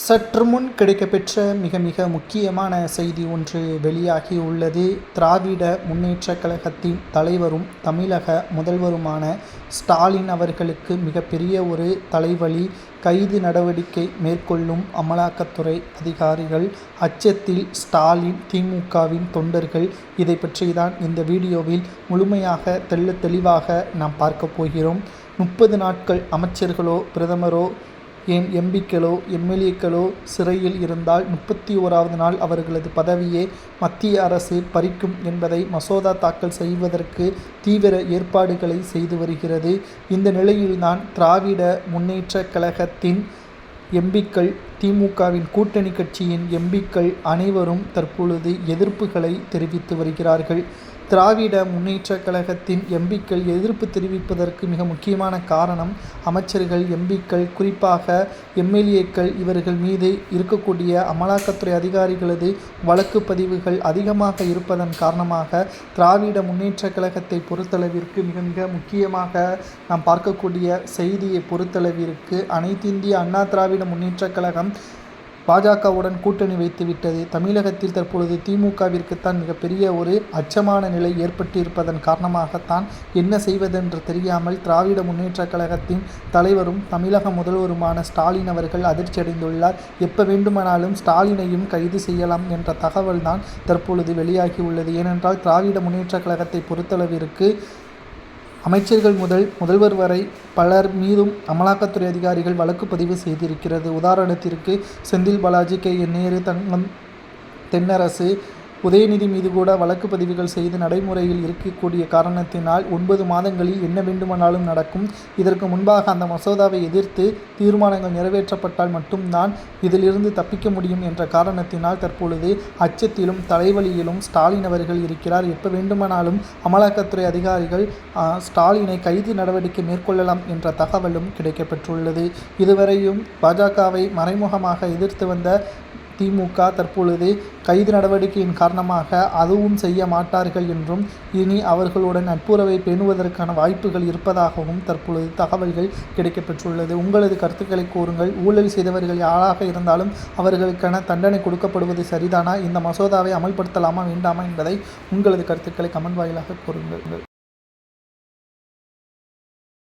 சற்று முன் கிடைக்கப்பெற்ற மிக மிக முக்கியமான செய்தி ஒன்று வெளியாகி உள்ளது. திராவிட முன்னேற்றக் கழகத்தின் தலைவரும் தமிழக முதல்வருமான ஸ்டாலின் அவர்களுக்கு மிகப்பெரிய ஒரு தலைவலி. கைது நடவடிக்கை மேற்கொள்ளும் அமலாக்கத்துறை அதிகாரிகள், அச்சத்தில் ஸ்டாலின், திமுகவின் தொண்டர்கள். இதை பற்றி தான் இந்த வீடியோவில் முழுமையாக தெள்ளத் தெளிவாக நாம் பார்க்க போகிறோம். 30 நாட்கள் அமைச்சர்களோ பிரதமரோ ஏன் எம்பிக்களோ எம்எல்ஏக்களோ சிறையில் இருந்தால் 31வது நாள் அவர்களது பதவியை மத்திய அரசு பறிக்கும் என்பதை மசோதா தாக்கல் செய்வதற்கு தீவிர ஏற்பாடுகளை செய்து வருகிறது. இந்த நிலையில்தான் திராவிட முன்னேற்றக் கழகத்தின் எம்பிக்கள், திமுகவின் கூட்டணி கட்சியின் எம்பிக்கள் அனைவரும் தற்பொழுது எதிர்ப்புகளை தெரிவித்து வருகிறார்கள். திராவிட முன்னேற்றக் கழகத்தின் எம்பிக்கள் எதிர்ப்பு தெரிவிப்பதற்கு மிக முக்கியமான காரணம், அமைச்சர்கள், எம்பிக்கள், குறிப்பாக எம்எல்ஏக்கள் இவர்கள் மீது இருக்கக்கூடிய அமலாக்கத்துறை அதிகாரிகளது வழக்கு பதிவுகள் அதிகமாக இருப்பதன் காரணமாக திராவிட முன்னேற்றக் கழகத்தை பொறுத்தளவிற்கு மிக மிக முக்கியமாக நாம் பார்க்கக்கூடிய செய்தியை பொறுத்தளவிற்கு அனைத்திந்திய அண்ணா திராவிட முன்னேற்றக் கழகம் பாஜகவுடன் கூட்டணி வைத்துவிட்டது. தமிழகத்தில் தற்பொழுது திமுகவிற்குத்தான் மிகப்பெரிய ஒரு அச்சமான நிலை ஏற்பட்டு இருப்பதன் காரணமாகத்தான் என்ன செய்வதென்று தெரியாமல் திராவிட முன்னேற்றக் கழகத்தின் தலைவரும் தமிழக முதல்வருமான ஸ்டாலின் அவர்கள் அதிர்ச்சியடைந்துள்ளார். எப்போ வேண்டுமானாலும் ஸ்டாலினையும் கைது செய்யலாம் என்ற தகவல் தான் தற்பொழுது வெளியாகி உள்ளது. ஏனென்றால் திராவிட முன்னேற்றக் கழகத்தை பொறுத்தளவிற்கு அமைச்சர்கள் முதல் முதல்வர் வரை பலர் மீதும் அமலாக்கத்துறை அதிகாரிகள் வழக்கு பதிவு செய்திருக்கிறது. உதாரணத்திற்கு செந்தில் பாலாஜி, KN நேரு, தங்கம் தென்னரசு, உதயநிதி மீது கூட வழக்கு பதிவுகள் செய்து நடைமுறையில் இருக்கக்கூடிய காரணத்தினால் 9 மாதங்களில் என்ன வேண்டுமானாலும் நடக்கும். இதற்கு முன்பாக அந்த மசோதாவை எதிர்த்து தீர்மானங்கள் நிறைவேற்றப்பட்டால் மட்டும்தான் இதிலிருந்து தப்பிக்க முடியும் என்ற காரணத்தினால் தற்பொழுது அச்சத்திலும் தலைவலியிலும் ஸ்டாலின் அவர்கள் இருக்கிறார். எப்போ வேண்டுமானாலும் அமலாக்கத்துறை அதிகாரிகள் ஸ்டாலினை கைது நடவடிக்கை மேற்கொள்ளலாம் என்ற தகவலும் கிடைக்கப்பெற்றுள்ளது. இதுவரையும் பாஜகவை மறைமுகமாக எதிர்த்து வந்த திமுக தற்பொழுது கைது நடவடிக்கையின் காரணமாக அதுவும் செய்ய மாட்டார்கள் என்றும், இனி அவர்களுடன் நட்புறவை பேணுவதற்கான வாய்ப்புகள் இருப்பதாகவும் தற்பொழுது தகவல்கள் கிடைக்கப்பெற்றுள்ளது. உங்களது கருத்துக்களை கூறுங்கள். ஊழல் செய்தவர்கள் யாராக இருந்தாலும் அவர்களுக்கான தண்டனை கொடுக்கப்படுவது சரிதானா? இந்த மசோதாவை அமல்படுத்தலாமா வேண்டாமா என்பதை உங்களது கருத்துக்களை கமெண்ட் வாயிலாக கூறுங்கள்.